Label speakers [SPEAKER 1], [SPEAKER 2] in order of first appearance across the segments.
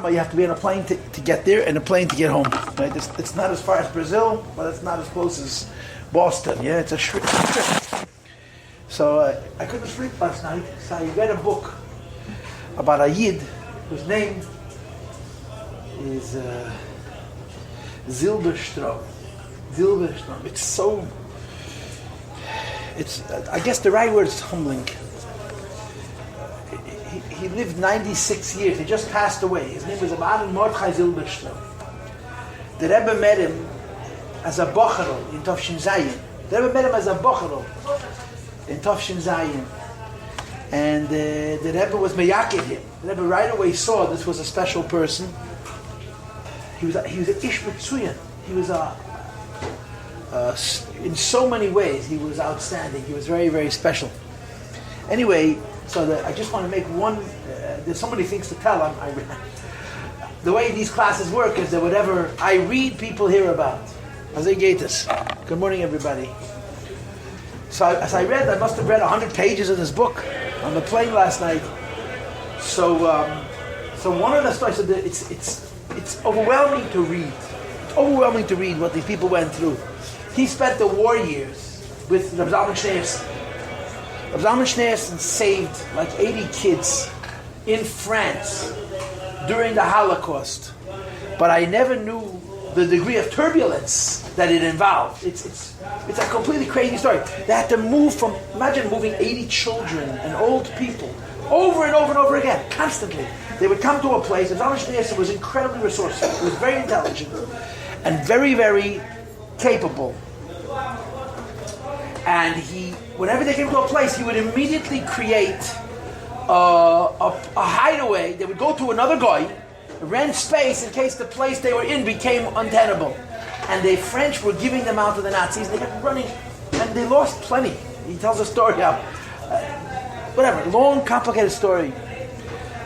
[SPEAKER 1] Alma, you have to be on a plane to get there and a plane to get home. Right? It's not as far as Brazil, but it's not as close as Boston. Yeah, it's a trip. So I couldn't sleep last night, so I read a book about a Yid whose name is Zilberstrom. Zilberstrom. I guess the right word is humbling. He lived 96 years. He just passed away. His name was Rabbi Mordechai Zilberstrom. The Rebbe met him as a bocherel in Tofshin Zayin. The Rebbe met him as a bocherel in Tofshin Zayin. And the Rebbe was meyaked him. The Rebbe right away saw this was a special person. He was an ish mitzuyan. He was in so many ways, he was outstanding. He was very, very special. Anyway, so I just want to make one. There's so many things to tell. The way these classes work is that whatever I read, people hear about. Good morning, everybody. So as I read, I must have read 100 pages of this book on the plane last night. So one of the stories, it's overwhelming to read. It's overwhelming to read what these people went through. He spent the war years with Rabbi Zalman Schneerson. Rabbi Zalman Schneerson saved like 80 kids in France during the Holocaust. But I never knew the degree of turbulence that it involved. It's a completely crazy story. They had to imagine moving 80 children and old people over and over and over again, constantly. They would come to a place. Rabbi Zalman Schneerson was incredibly resourceful. He was very intelligent and very, very capable. And whenever they came to a place, he would immediately create a hideaway. They would go to another guy, rent space in case the place they were in became untenable. And the French were giving them out to the Nazis. They kept running, and they lost plenty. He tells a story of, long, complicated story.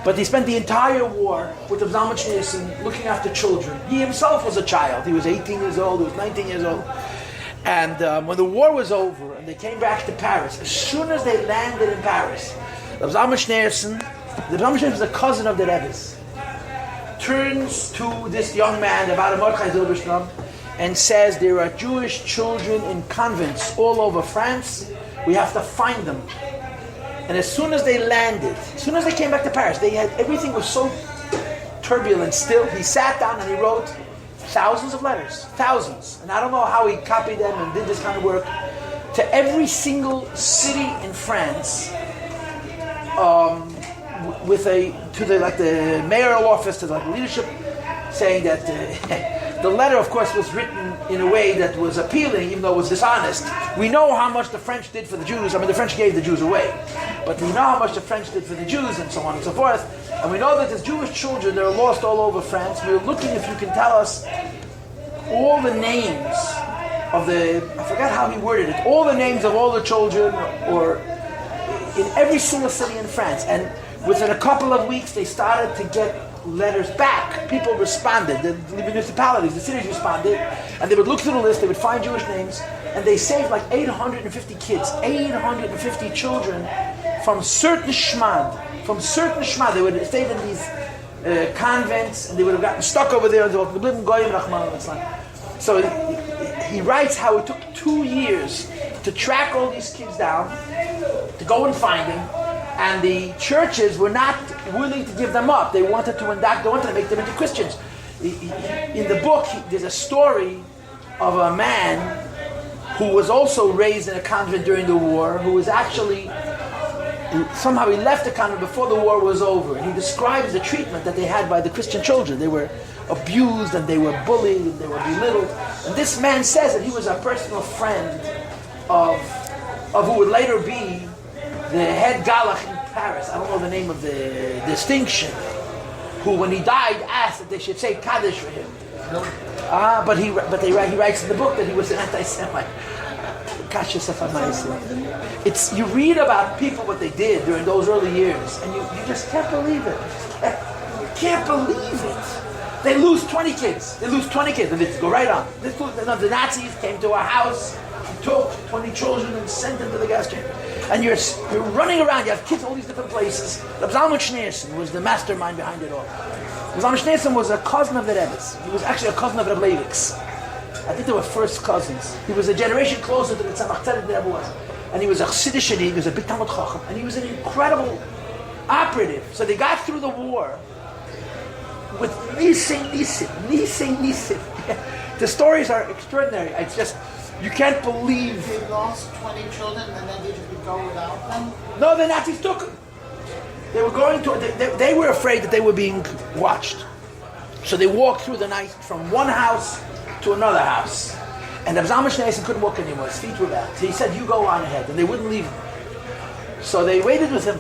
[SPEAKER 1] But he spent the entire war with Rabbi Zalman Schneerson looking after children. He himself was a child. He was 18 years old. He was 19 years old. And when the war was over and they came back to Paris, as soon as they landed in Paris, Rabbi Zalman Schneerson was a cousin of the Rebbe's, turns to this young man, Rabbi Mordechai Zilberstrom, and says, there are Jewish children in convents all over France. We have to find them. And as soon as they landed, as soon as they came back to Paris, everything was so turbulent still. He sat down and he wrote thousands of letters, thousands. And I don't know how he copied them and did this kind of work to every single city in France, to the mayoral office, to the leadership, saying that the letter, of course, was written in a way that was appealing, even though it was dishonest. We know how much the French did for the Jews. I mean, the French gave the Jews away, but we know how much the French did for the Jews, and so on and so forth. And we know that there's Jewish children that are lost all over France. We're looking if you can tell us all the names of I forgot how he worded it, all the names of all the children, or in every single city in France. And within a couple of weeks, they started to get letters back. People responded. The municipalities, the cities responded, and they would look through the list, they would find Jewish names, and they saved like 850 kids, 850 children from certain shmad. They would have stayed in these convents, and they would have gotten stuck over there. So he writes how it took 2 years to track all these kids down, to go and find them, and the churches were not willing to give them up. They wanted to make them into Christians. In the book, there's a story of a man who was also raised in a convent during the war, who was actually, somehow he left the convent before the war was over. And he describes the treatment that they had by the Christian children. They were abused, and they were bullied, and they were belittled. And this man says that he was a personal friend of who would later be the head Galach in Paris. I don't know the name of the distinction. Who, when he died, asked that they should say Kaddish for him. But he writes in the book that he was an anti-Semite. It's, you read about people, what they did during those early years, and you just can't believe it. You can't believe it. They lose 20 kids. And they go right on. The Nazis came to a house, took 20 children and sent them to the gas chamber. And you're running around, you have kids in all these different places. Rabbi Zalman Schneerson was the mastermind behind it all. Rabbi Zalman Schneerson was a cousin of the Rebbe's. He was actually a cousin of Rabbi Levik's. I think they were first cousins. He was a generation closer to the Tzemach Tzedek the Rebbe was. And he was a Chassidish Shadi, he was a big Talmud Chacham, and he was an incredible operative. So they got through the war with Nisim. The stories are extraordinary. It's just, you can't believe.
[SPEAKER 2] They lost 20 children and then did you go without them?
[SPEAKER 1] No, the Nazis took them. They were going to, they were afraid that they were being watched. So they walked through the night from one house to another house. And Rabbi Zalman Schneerson couldn't walk anymore, his feet were bad. So he said, you go on ahead. And they wouldn't leave him. So they waited with him.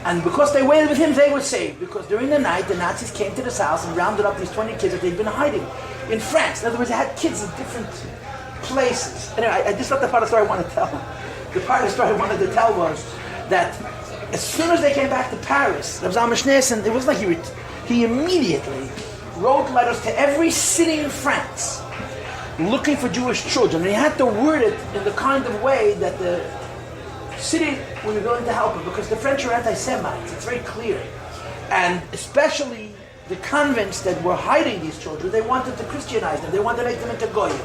[SPEAKER 1] And because they waited with him, they were saved. Because during the night, the Nazis came to this house and rounded up these 20 kids that they'd been hiding in France. In other words, they had kids in different places. Anyway, I just not the part of the story I want to tell. The part of the story I wanted to tell was that as soon as they came back to Paris, Rabbi Zalman Schneerson, it wasn't like he immediately wrote letters to every city in France looking for Jewish children. And he had to word it in the kind of way that the city were willing to help him, because the French are anti-Semites. It's very clear. And especially the convents that were hiding these children, they wanted to Christianize them. They wanted to make them into Goyim.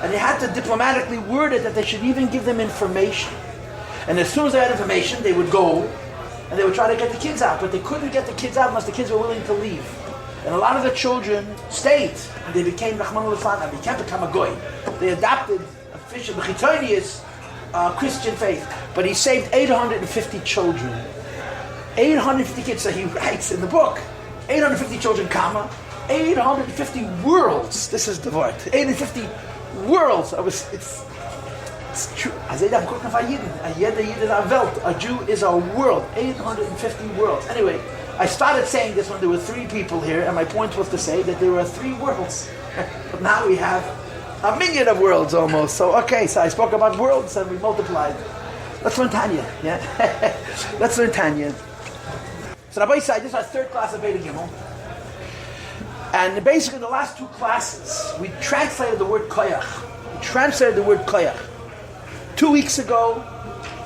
[SPEAKER 1] And they had to diplomatically word it that they should even give them information. And as soon as they had information, they would go and they would try to get the kids out. But they couldn't get the kids out unless the kids were willing to leave. And a lot of the children stayed, and they became Rahman al-Islam, and they can't become a Goy. They adopted official, the Chitonius, Christian faith. But he saved 850 children. 850 kids, so he writes in the book, 850 children, comma, 850 worlds. This is the word. 850 worlds. It's true. A Jew is a world. 850 worlds. Anyway, I started saying this when there were 3 people here, and my point was to say that there were 3 worlds. But now we have 1 million of worlds almost. So okay, so I spoke about worlds and we multiplied. Let's learn Tanya. Yeah? Let's learn Tanya. So Rabbi said, this is our 3rd class of Beta Gimel. And basically in the last 2 classes, we translated the word koyach. 2 weeks ago,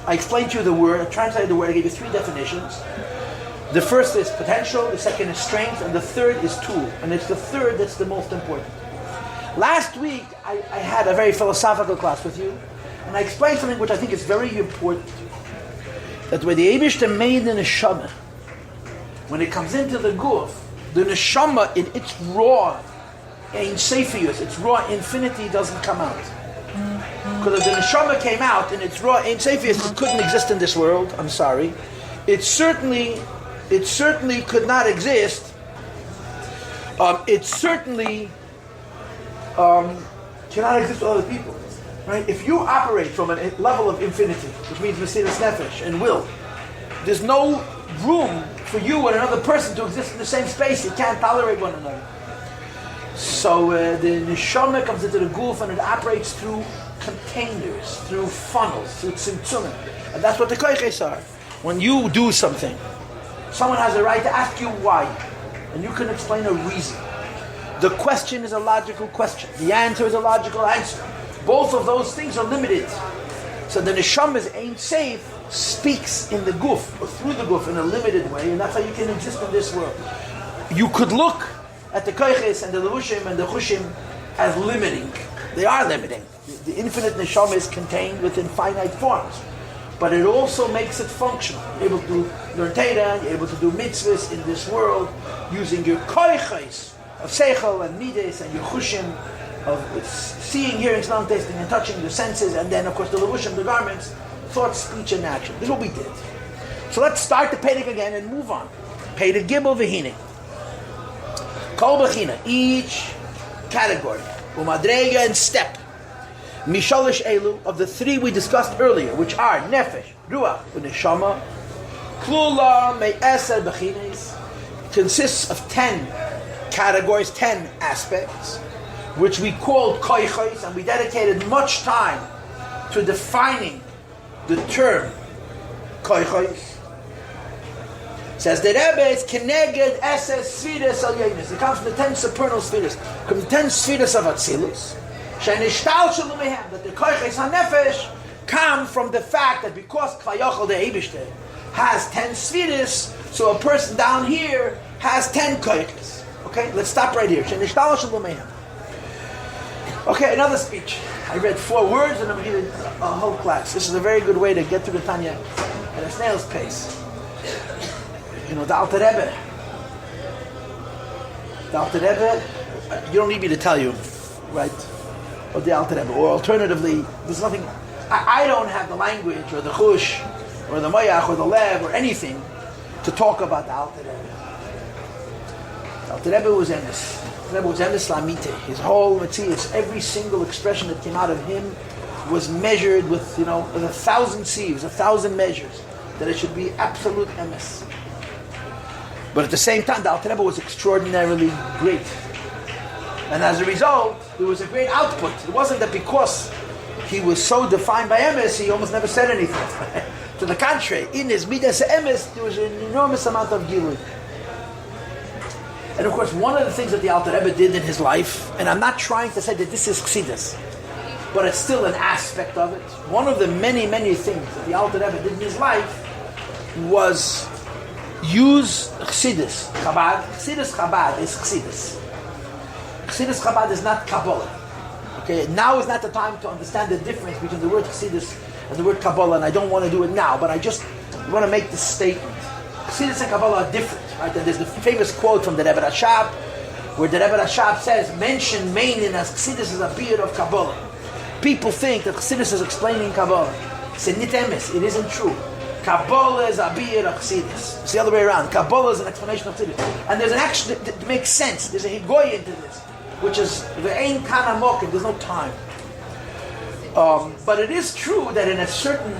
[SPEAKER 1] I explained to you the word, I translated the word, I gave you 3 definitions. The first is potential, the second is strength, and the third is tool. And it's the third that's the most important. Last week, I had a very philosophical class with you, and I explained something which I think is very important. That when the Eibishter made the neshama, when it comes into the guf, the neshama in its raw Ein Sefius, its raw infinity doesn't come out. Because if the neshama came out in its raw Ein Sefius, it couldn't exist in this world. I'm sorry. It certainly could not exist. It certainly cannot exist with other people. Right? If you operate from a level of infinity, which means Mesiras Nefesh and will, there's no room for you and another person to exist in the same space. You can't tolerate one another. So the neshama comes into the guf and it operates through containers, through funnels, through tzimtzumim. And that's what the koiches are. When you do something, someone has a right to ask you why, and you can explain a reason. The question is a logical question. The answer is a logical answer. Both of those things are limited. So the neshama's Ein Seif speaks in the guf, or through the guf in a limited way, and that's how you can exist in this world. You could look at the koiches and the levushim and the chushim as limiting. They are limiting. The infinite neshama is contained within finite forms. But it also makes it functional. You're able to learn Torah, you're able to do mitzvahs in this world, using your koiches of seichel and midas and your chushim of seeing, hearing, smelling, tasting, and touching, the senses, and then of course the levushim, the garments, thought, speech, and action. This is what we did. So let's start the Perek again and move on. Perek Gimel v'hine. Kol b'china, each category, umadrega and step. Mishalish elu, of the 3 we discussed earlier, which are nefesh, ruach, and neshama, klula me'eser b'chines, consists of 10 categories, 10 aspects, which we called koiches, and we dedicated much time to defining the term koiches. Says the Rebbe is keneged eses sfiras al yenis. It comes from the 10 supernal spheres, from the 10 spheres of Atzilus. That the koiches hanefesh come from the fact that because Kvayochel the Eibishter has 10 Sfiris, so a person down here has 10 Koykas. Okay, let's stop right here. Okay, another speech. I read 4 words and I'm giving a whole class. This is a very good way to get through the Tanya at a snail's pace. You know, the Alter Rebbe. The Alter Rebbe, you don't need me to tell you, right? Of the Alter Rebbe. Or alternatively, there's nothing, I don't have the language or the chush or the mayach or the lev or anything to talk about the Alter Rebbe. The Alter Rebbe was emes. The Rebbe was emes lamite. His whole metzius, every single expression that came out of him was measured with, with 1,000 sieves, 1,000 measures, that it should be absolute emes. But at the same time, the Alter Rebbe was extraordinarily great. And as a result, there was a great output. It wasn't that because he was so defined by emes, he almost never said anything. To the contrary, in his midas emes, there was an enormous amount of gilui. And of course, one of the things that the Alter Rebbe did in his life, and I'm not trying to say that this is chassidus, but it's still an aspect of it. One of the many, many things that the Alter Rebbe did in his life was use chassidus, Chabad. Chassidus Chabad is chassidus. Chassidus Chabad is not Kabbalah. Okay, now is not the time to understand the difference between the word chassidus and the word Kabbalah, and I don't want to do it now, but I just want to make this statement. Chassidus and Kabbalah are different, right? And there's the famous quote from the Rebbe Rashab, where the Rebbe Rashab says, mention Meinin as Chassidus is a beard of Kabbalah. People think that Chassidus is explaining Kabbalah. It's a nit emes. It isn't true. Kabbalah is a beard of Chassidus. It's the other way around. Kabbalah is an explanation of Chassidus. And there's an action that makes sense. There's a higoy into this, which is the ein kana mokim. There's no time. But it is true that in a certain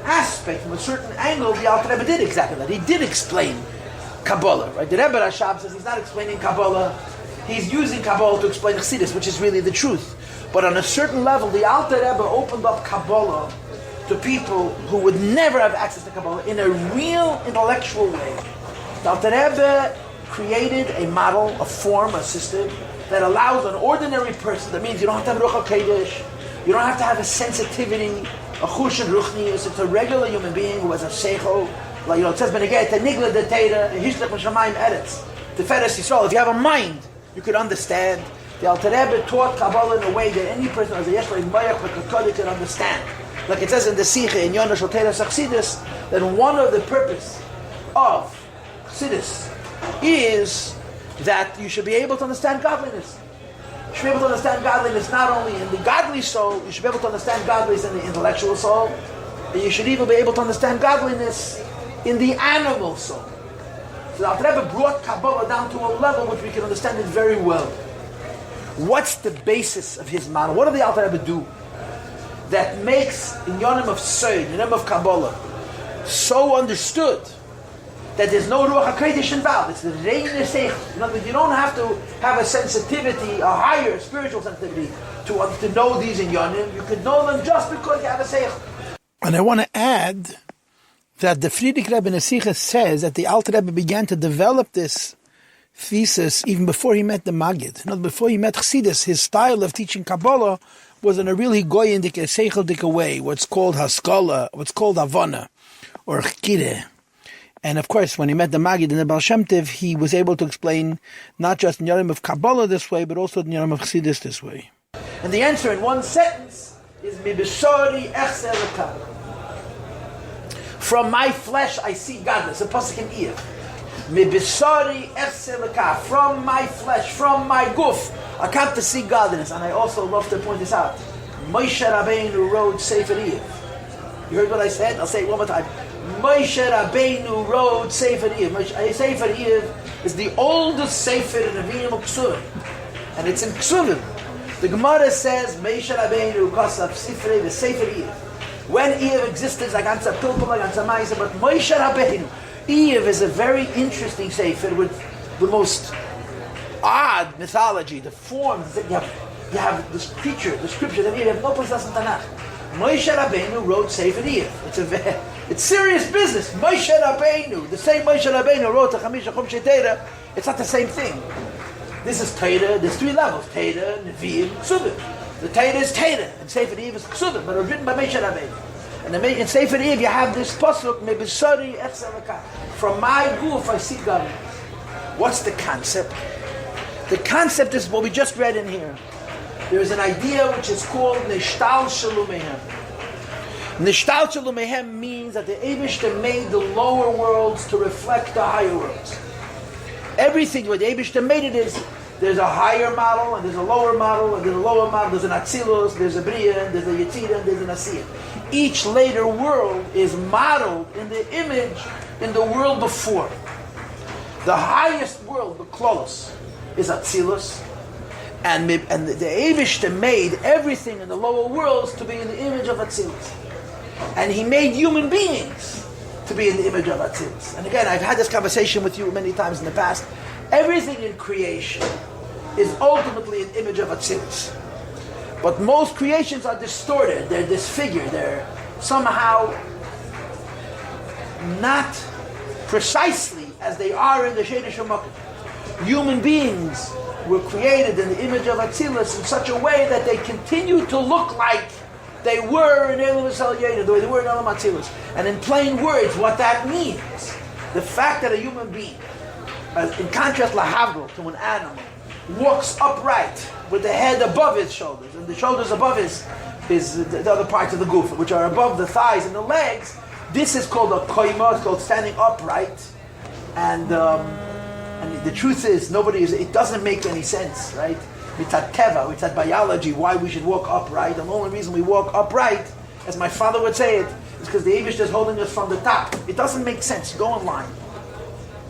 [SPEAKER 1] aspect, from a certain angle, the Alter Rebbe did exactly that. He did explain Kabbalah, right? The Rebbe Rashab says he's not explaining Kabbalah. He's using Kabbalah to explain Chassidus, which is really the truth. But on a certain level, the Alter Rebbe opened up Kabbalah to people who would never have access to Kabbalah in a real intellectual way. The Alter Rebbe created a model, a form, a system that allows an ordinary person, that means you don't have to have Ruach HaKodesh, you don't have to have a sensitivity, a chush and ruchnius. It's a regular human being who has a seichel. Like, it says, "Benegay tenigla detayda hishlech m'shamayim eretz." Tiferes Yisrael. If you have a mind, you could understand. The Alter Rebbe taught Kabbalah in a way that any person who has a yeshla in mayach v'kakodi can understand. Like it says in the Sikha in Yonah Shal Teira Chassidus, that one of the purpose of Chassidus is that you should be able to understand godliness. You should be able to understand godliness not only in the godly soul, you should be able to understand godliness in the intellectual soul, and you should even be able to understand godliness in the animal soul. So the Alter Rebbe brought Kabbalah down to a level which we can understand it very well. What's the basis of his model? What did the Alter Rebbe do that makes in Yonim of Seid, in Yonim of Kabbalah, so understood that there's no Ruach HaKodesh involved? It's the Rein Seichel. In other words, you don't have to have a sensitivity, a higher spiritual sensitivity to know these in Yonim. You could know them just because you have a Seichel.
[SPEAKER 3] And I want to add that the Friedrich Rebbe Nesicha says that the Alter Rebbe began to develop this thesis even before he met the Maggid. Not before he met Chassidus. His style of teaching Kabbalah was in a really goyendik, seicheldik way, what's called Haskalah, what's called Havana, or Chkire. And of course, when he met the Maggid and the Baal Shem Tov, he was able to explain not just the Yonim of Kabbalah this way, but also the Yonim of Chassidus this way.
[SPEAKER 1] And the answer in one sentence is Mibishori Echse Elokah. From my flesh I see godliness. A pasuk in Iyah. Mibishori Echse Elokah. From my flesh, from my guf, I come to see godliness. And I also love to point this out. Moshe Rabbeinu wrote Sefer Iyah. You heard what I said? I'll say it one more time. Moshe Rabbeinu wrote Sefer Iyah. Sefer Iyah is the oldest Sefer in the Nevi'im of Ksuvim. And it's in Ksuvim. The Gemara says, Moshe Rabbeinu Kosav Sifrei the Sefer Iyah. When Iyah existed, like Ansa Pilpul, like Ansa Maisa, but Moshe Rabbeinu. Iyah is a very interesting Sefer with the most odd mythology, the forms that you have this creature, the scripture that you have no place else in Tanakh. Moshe Rabbeinu wrote Sefer Iyah. It's serious business. Moshe Rabbeinu, the same Moshe Rabbeinu wrote the Chamisha Chumshei Teira. It's not the same thing. This is Teira. There's 3 levels: Teira, Nevi'im, Ksuvim. The Teira is Teira, and Sefer Iyah is Ksuvim, but it was written by Moshe Rabbeinu. And in Sefer Eve, you have this pasuk, Mebisari Echselaka. From my goof, I see God. What's the concept? The concept is what we just read in here. There is an idea which is called Nishtal Shalumehem. Nishtal Shalumehem means that the Eibishter made the lower worlds to reflect the higher worlds. Everything what the Eibishter made it is, there's a higher model, and there's a lower model, and there's a lower model, there's an Atzilus, there's a Bria, there's a Yetzirah, and there's an Asiyah. Each later world is modeled in the image in the world before. The highest world, the Klolos, is Atzilus, and the Eibishter made everything in the lower worlds to be in the image of Atzilus. And he made human beings to be in the image of Atzilus. And again, I've had this conversation with you many times in the past. Everything in creation is ultimately an image of Atzilus. But most creations are distorted, they're disfigured, they're somehow not precisely as they are in the Sheidah Shemakim. Human beings were created in the image of Atzilus in such a way that they continue to look like they were in Elam Yisrael, the way they were in Elam Atzilus. And in plain words, what that means, the fact that a human being, in contrast lahavdil to an animal, walks upright with the head above his shoulders and the shoulders above the other parts of the goof, which are above the thighs and the legs. This is called a koima. It's called standing upright. And the truth is, it doesn't make any sense, right? It's at teva, it's at biology, why we should walk upright. And the only reason we walk upright, as my father would say it, is because the Eibush is holding us from the top. It doesn't make sense. Go online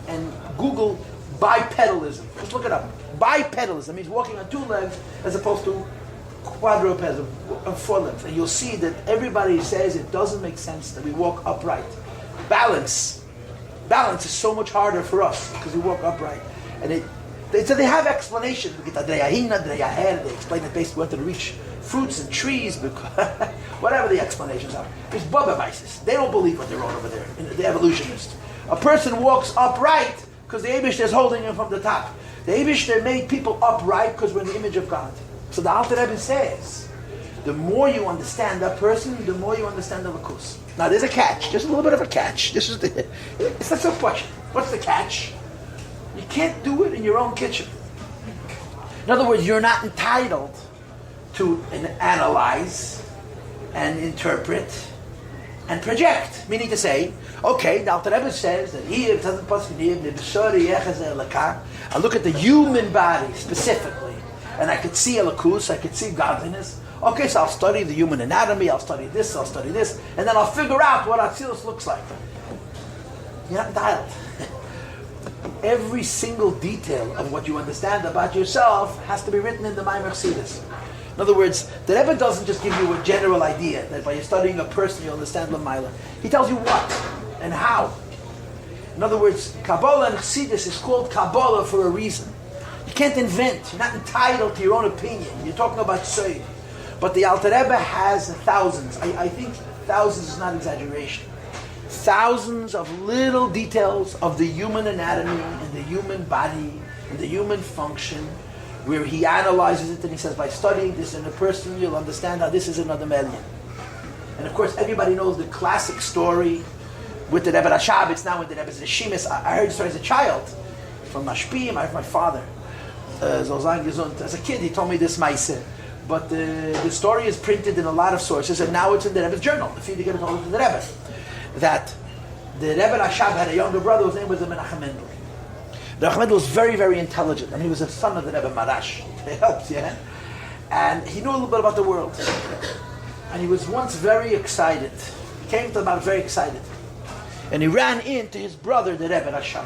[SPEAKER 1] and Google bipedalism. Just look it up. Bipedalism means walking on two legs as opposed to quadrupedalism, on four legs. And you'll see that everybody says it doesn't make sense that we walk upright. Balance is so much harder for us because we walk upright. And they have explanations. We get they explain it based on whether to reach fruits and trees, because whatever the explanations are. It's Bubba Mises. They don't believe what they wrote over there, the evolutionists. A person walks upright because the Eibishter is holding him from the top. The Eibishter made people upright because we're in the image of God. So the Alter Rebbe says, the more you understand that person, the more you understand the Lakus. Now there's a catch, just a little bit of a catch. It's not so question. What's the catch? You can't do it in your own kitchen. In other words, you're not entitled to analyze and interpret and project. Meaning to say, okay, the Alter Rebbe says that it doesn't I look at the human body specifically, and I could see Elokus, I could see godliness. Okay, so I'll study the human anatomy, I'll study this, and then I'll figure out what Atzilus looks like. You're not entitled. Every single detail of what you understand about yourself has to be written in the Maimer Chassidus. In other words, the Rebbe doesn't just give you a general idea that by studying a person you understand Lamaila. He tells you what and how. In other words, Kabbalah and Chassidus is called Kabbalah for a reason. You can't invent. You're not entitled to your own opinion. You're talking about Tzod. But the Alter Rebbe has thousands. I think thousands is not exaggeration. Thousands of little details of the human anatomy and the human body and the human function, where he analyzes it and he says, by studying this in a person, you'll understand how this is another million. And of course, everybody knows the classic story with the Rebbe Rashab. It's now with the Rebbe Zeshimis. I heard the story as a child from Mashpim. I heard my father, Zolzan Gesund. As a kid, he told me this Maise. But the story is printed in a lot of sources, and now it's in the Rebbe's journal. If you get it told to the Rebbe, that the Rebbe Rashab had a younger brother whose name was the Menachem Mendel. The Menachem Mendel was very, very intelligent, and he was a son of the Rebbe Marash. It helps, yeah? And he knew a little bit about the world. And he was once very excited. He came to the Mount very excited. And he ran into his brother, the Rebbe Rashab.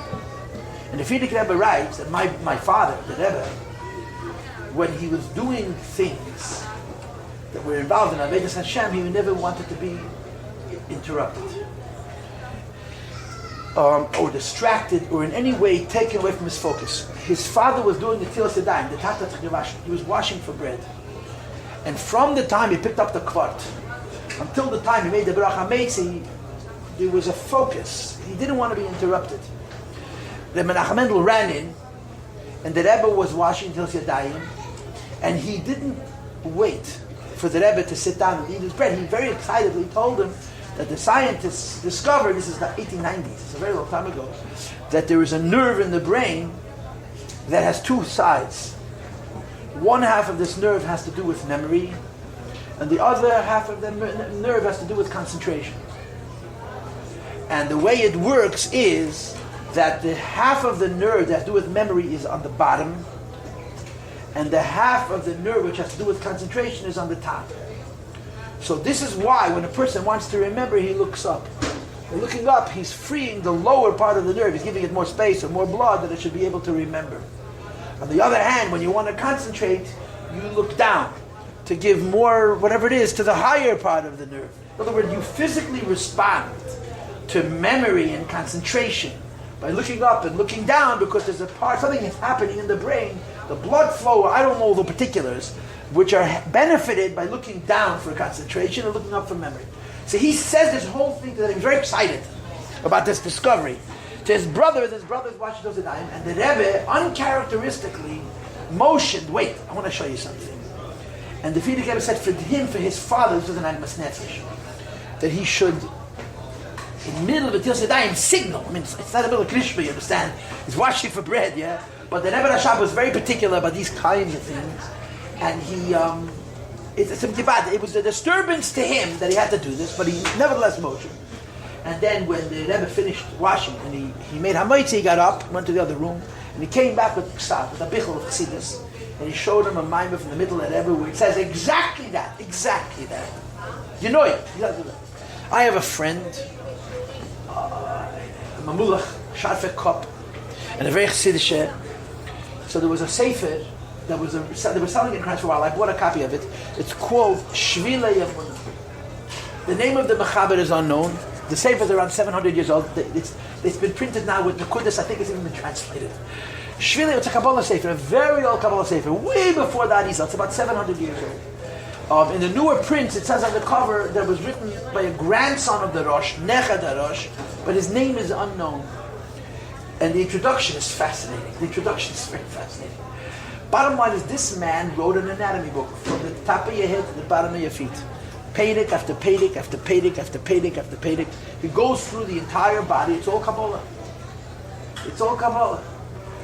[SPEAKER 1] And the Frierdiker Rebbe writes that my father, the Rebbe, when he was doing things that were involved in Avodas Hashem, he never wanted to be interrupted. Or distracted, or in any way taken away from his focus. His father was doing the Tilas Yadayim, the Tata Tchavash. He was washing for bread. And from the time he picked up the kvart, until the time he made the Bracha Meitzi, there was a focus. He didn't want to be interrupted. The Menachem Mendel ran in, and the Rebbe was washing Tilas Yadayim, and he didn't wait for the Rebbe to sit down and eat his bread. He very excitedly told him, that the scientists discovered, this is the 1890s, it's a very long time ago, that there is a nerve in the brain that has two sides. One half of this nerve has to do with memory, and the other half of the nerve has to do with concentration. And the way it works is that the half of the nerve that has to do with memory is on the bottom, and the half of the nerve which has to do with concentration is on the top. So this is why when a person wants to remember, he looks up. By looking up, he's freeing the lower part of the nerve. He's giving it more space or more blood that it should be able to remember. On the other hand, when you want to concentrate, you look down to give more, whatever it is, to the higher part of the nerve. In other words, you physically respond to memory and concentration by looking up and looking down, because there's a part, something is happening in the brain, the blood flow, I don't know the particulars, which are benefited by looking down for concentration and looking up for memory. So he says this whole thing that he's very excited about this discovery. To his brothers watching those time, and the Rebbe uncharacteristically motioned, wait, I want to show you something. And the Frierdiker Rebbe said for him, for his father, this was an Nefesh, that he should, in the middle of the Yossi signal. I mean, it's not the middle of Krishma, you understand? He's washing for bread, yeah? But the Rebbe Rashab was very particular about these kinds of things. And he, it was a disturbance to him that he had to do this, but he nevertheless motioned. And then when the Rebbe finished washing, and he made Hamoitzi, he got up, went to the other room, and he came back with Psat, with a bichel of Chassidus, and he showed him a mimer from the middle of the Rebbe where it says exactly that. You know it. I have a friend, a Mamulach, Sharfek Kop, and a very Chassidish. So there was a Sefer they were selling it in France for a while. I bought a copy of it. It's called Shvile Yamunah. The name of the Mechaber is unknown. The Sefer is around 700 years old. It's been printed now with Nekudas. I think it's even been translated. Shvile, it's a Kabbalah Sefer, a very old Kabbalah Sefer, way before the Arizal. It's about 700 years old. In the newer prints, it says on the cover that it was written by a grandson of the Rosh, Nechad HaRosh, but his name is unknown. And the introduction is fascinating. The introduction is very fascinating. Bottom line is, this man wrote an anatomy book from the top of your head to the bottom of your feet. Pedic after pedic after pedic after pedic after pedic. He goes through the entire body. It's all Kabbalah. It's all Kabbalah.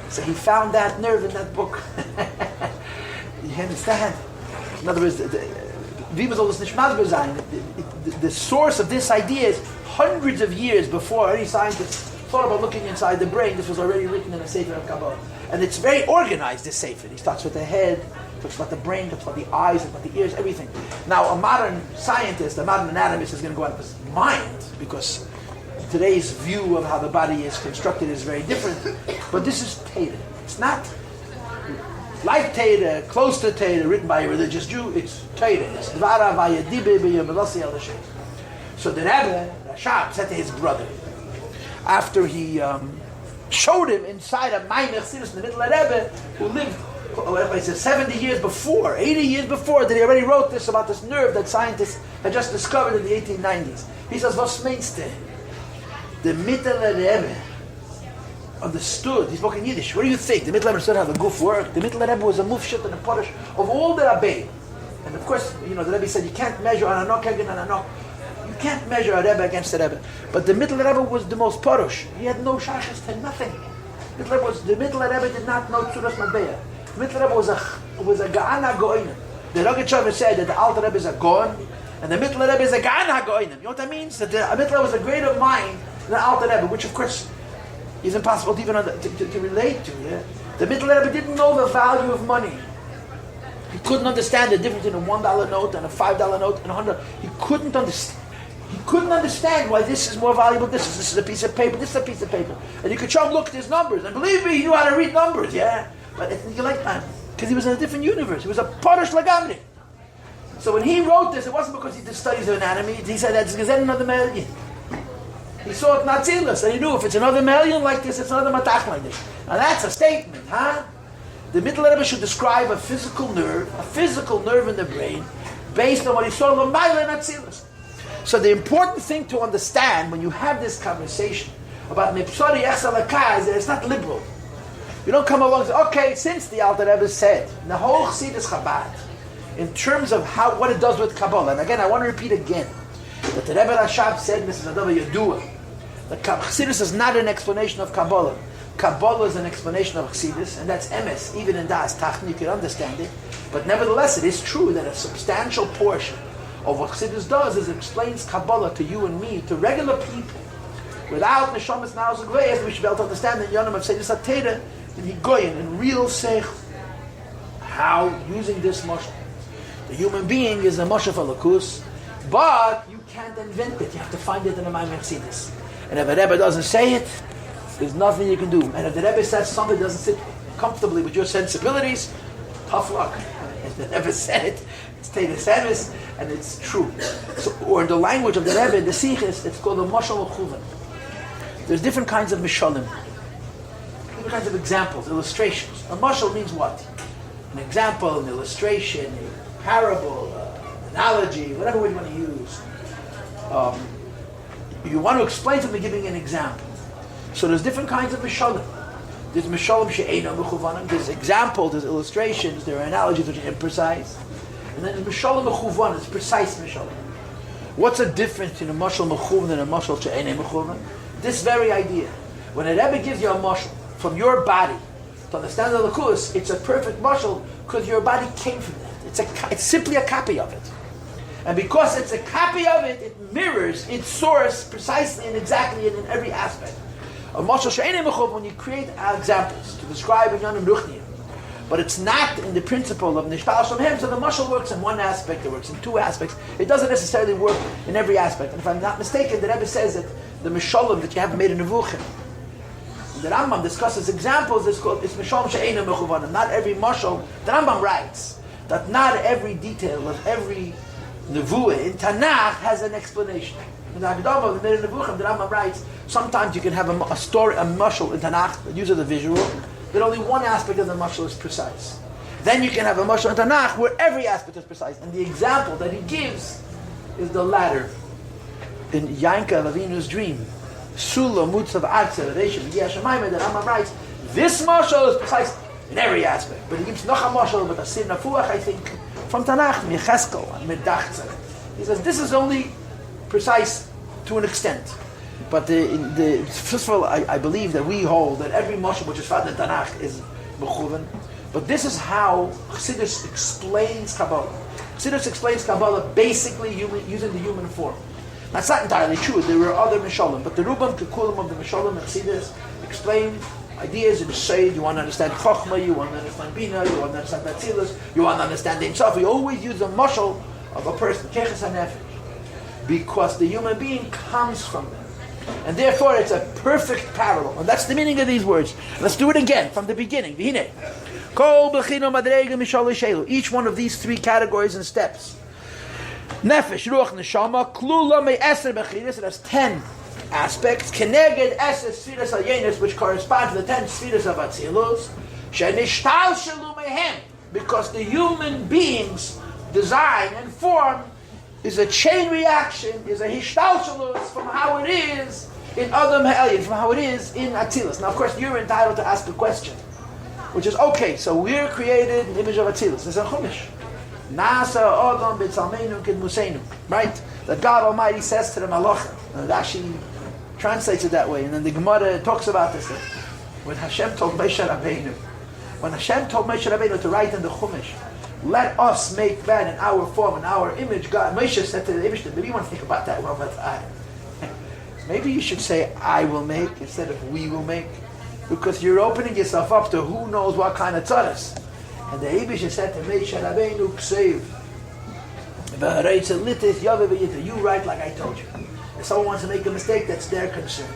[SPEAKER 1] So he found that nerve in that book. You understand? In other words, the source of this idea is hundreds of years before any scientist thought about looking inside the brain. This was already written in a Sefer of Kabbalah. And it's very organized, this Sefer. He starts with the head, talks about the brain, talks about the eyes, talks about the ears, everything. Now, a modern scientist, a modern anatomist is going to go out of his mind, because today's view of how the body is constructed is very different. But this is Teda. It's not like Teda, close to Teda, written by a religious Jew. It's Teda. It's Dvara Vayadibe B'Yamelasi El Hashem. So the Rebbe, Rashab, said to his brother, after he showed him inside a Maimer Chassidus in the middle of Rebbe, who lived, 70 years before, 80 years before, that he already wrote this about this nerve that scientists had just discovered in the 1890s. He says, was meinst du? The Mittler Rebbe understood, he spoke in Yiddish. What do you think? The Mittler Rebbe understood how the goof worked. The Mittler Rebbe was a mufshet and a porish of all the Rabbi. And of course, the Rebbe said, you can't measure an anok against an anok. You can't measure a Rebbe against a Rebbe. But the Mittler Rebbe was the most porish. He had no shashas to nothing. The Mittler Rebbe did not know Tzuras Matbeya. The Mittler Rebbe was a Ga'ana Go'onim. The Rogatchover said that the Alter Rebbe is a Go'on, and the Mittler Rebbe is a Ga'ana Go'onim. You know what that means? That the Mittler was a greater mind than the Alter Rebbe, which of course is impossible to even to relate to. Yeah? The Mittler Rebbe didn't know the value of money. He couldn't understand the difference between a $1 note and a $5 note and $100. He couldn't understand. He couldn't understand why this is more valuable. This is a piece of paper. This is a piece of paper. And you could show him, look at his numbers. And believe me, he knew how to read numbers. Yeah, but you like that because he was in a different universe. He was a Parish Lagamri. So when he wrote this, it wasn't because he did studies of anatomy. He said that's because another million. He saw it Nazilas, and he knew if it's another million like this, it's another matach like this. Now that's a statement, huh? The Mittler Rebbe should describe a physical nerve in the brain, based on what he saw in Lamayla and Nazilas. So the important thing to understand when you have this conversation about Mipsori Yachsalakah is that it's not liberal. You don't come along and say, okay, since the Alter Rebbe said, the whole Chassidus Chabad, in terms of what it does with Kabbalah, and again, I want to repeat again, But the Rebbe Rashab said, this is Adava Yadua, that Chassidus is not an explanation of Kabbalah. Kabbalah is an explanation of Chassidus, and that's emes. Even in Das Tachton, you can understand it. But nevertheless, it is true that a substantial portion of what Chassidus does is it explains Kabbalah to you and me, to regular people, without Neshamas Naus and Gveyas. We should be able to understand in Yonam of Seidus HaTeira, in Higoyin, in real Sech, how using this mashal. The human being is a mashal for Lakus, but you can't invent it. You have to find it in the Maimon Chassidus. And if a Rebbe doesn't say it, there's nothing you can do. And if the Rebbe says something doesn't sit comfortably with your sensibilities, tough luck. If the Rebbe said it, it's Teira Sevis, and it's true. So, or in the language of the Rebbe, the Sichis, it's called a mashal Chuvan. There's different kinds of mishalim, different kinds of examples, illustrations. A mashal means what? An example, an illustration, a parable, an analogy, whatever word you want to use. You want to explain something, giving an example. So there's different kinds of mishalim. There's mishalim she'eino mechuvanim. There's examples, there's illustrations, there are analogies which are imprecise. And then there's mishalim mechuvanim, it's precise mishalim. What's the difference in a mashal mechuvan and a mashal she'eino mechuvan? This very idea. When a Rebbe gives you a mashal from your body to understand the lakus, it's a perfect mashal because your body came from that. It's simply a copy of it. And because it's a copy of it, it mirrors its source precisely and exactly and in every aspect. A mashal she'eino mechuvan, when you create examples to describe in Yonim Ruchniya, but it's not in the principle of Nishtal Shamhem, so the mashal works in one aspect, it works in two aspects. It doesn't necessarily work in every aspect. And if I'm not mistaken, the Rebbe says that the mishalim that you have made in Nevuchim, the Rambam discusses examples, it's mishalim she'eino mechuvanim. Not every mashal, the Rambam writes that not every detail of every nevuah in Tanakh has an explanation. In the Haggadah, the Nevuchim, the Rambam writes, sometimes you can have a story, a mashal in Tanakh that uses the visual, that only one aspect of the mashal is precise. Then you can have a mashal in Tanakh where every aspect is precise. And the example that he gives is the latter. In Yankov Avinu's dream, Sula Mutzav Artzer Reishim Yashamayim, that Rambam writes, this mashal is precise in every aspect. But he gives noch a mashal, but a Sir Nafuach, I think, from Tanakh, Mecheskel and Medachzer. He says this is only precise to an extent. But first of all, I believe that we hold that every mashal which is found in Tanakh is mechuvan. But this is how Chassidus explains Kabbalah. Chassidus explains Kabbalah basically using the human form. That's not entirely true. There were other mishalim, but the Rubam Kekulim of the mishalim and Chassidus explain ideas in Seid. You want to understand Chochmah, you want to understand Bina, you want to understand Batzilus, you want to understand himself. You always use a mashal of a person, Keches HaNefesh, because the human being comes from them. And therefore it's a perfect parallel. And that's the meaning of these words. Let's do it again from the beginning. V'hinei. Kol b'chino madrega mishal shelu. Each one of these three categories and steps. Nefesh, ruach, neshama, klula me'eser b'chiris. It has 10 aspects. Keneged eser sfiras al-yenis, which correspond to the 10 sfiras of Atzilus. She'nishtal shelu mehem. Because the human being's design and form is a chain reaction, is a hishtalshalus from how it is in Adam Ha'elyon, from how it is in Atzilus. Now, of course, you're entitled to ask a question, which is, okay, so we're created in the image of Atzilus. There's a Chumash. Nasa Adam b'tzalmeinu k'dmuseinu. Right? That God Almighty says to the Malachim. Rashi translates it that way. And then the Gemara talks about this. When Hashem told Moshe Rabbeinu, to write in the Chumash, let us make man in our form, in our image. God, Moshe said to the Eibushter, maybe you want to think about that one, but maybe you should say, I will make, instead of we will make. Because you're opening yourself up to who knows what kind of tzaras. And the Eibushter said to Moshe Rabbeinu, Ksev, you write like I told you. If someone wants to make a mistake, that's their concern.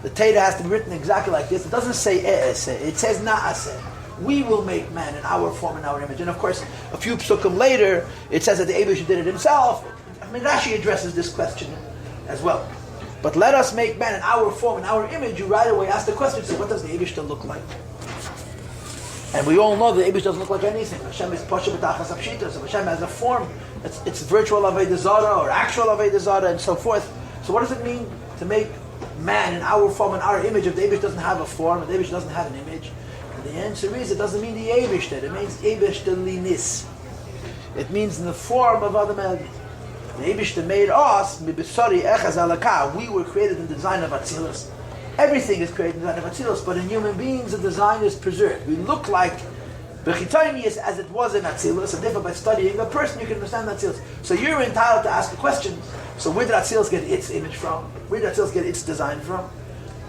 [SPEAKER 1] The Torah has to be written exactly like this. It doesn't say e'eseh, it says na'aseh. We will make man in our form and our image. And of course, a few psukim later, it says that the Eibushter did it himself. I mean, Rashi addresses this question as well. But let us make man in our form and our image. You right away ask the question, so what does the Eibushter look like? And we all know the Eibushter doesn't look like anything. Hashem is Pasha B'tachas Apshita. So Hashem has a form. It's virtual Avodah Zarah or actual Avodah Zarah and so forth. So what does it mean to make man in our form and our image if the Eibushter doesn't have a form, if the Eibushter doesn't have an image? The answer is, it doesn't mean the Eibushter. It means Eibushter linis. It means in the form of Adam Elyon. The Eibishter made us, mibisari echaz alaka. We were created in the design of Atzilus. Everything is created in the design of Atzilus, but in human beings the design is preserved. We look like Bechitonius as it was in Atzilus, and therefore by studying a person you can understand Atzilus. So you're entitled to ask a question. So where did Atzilus get its image from? Where did Atzilus get its design from?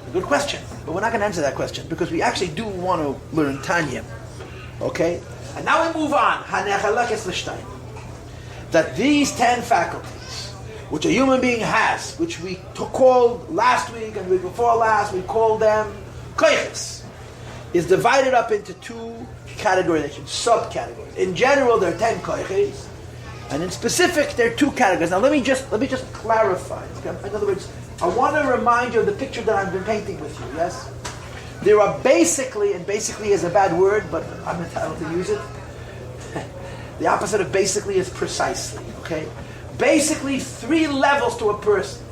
[SPEAKER 1] A good question. But we're not going to answer that question because we actually do want to learn Tanya. Okay? And now we move on. That these 10 faculties, which a human being has, which we called last week and the week before last, we called them koiches, is divided up into 2 categorizations, subcategories. In general, there are 10 koiches, and in specific, there are 2 categories. Now, let me just clarify. Okay? In other words, I want to remind you of the picture that I've been painting with you. Yes, there are basically, and basically is a bad word, but I'm entitled to use it. The opposite of basically is precisely. Okay, basically 3 levels to a person.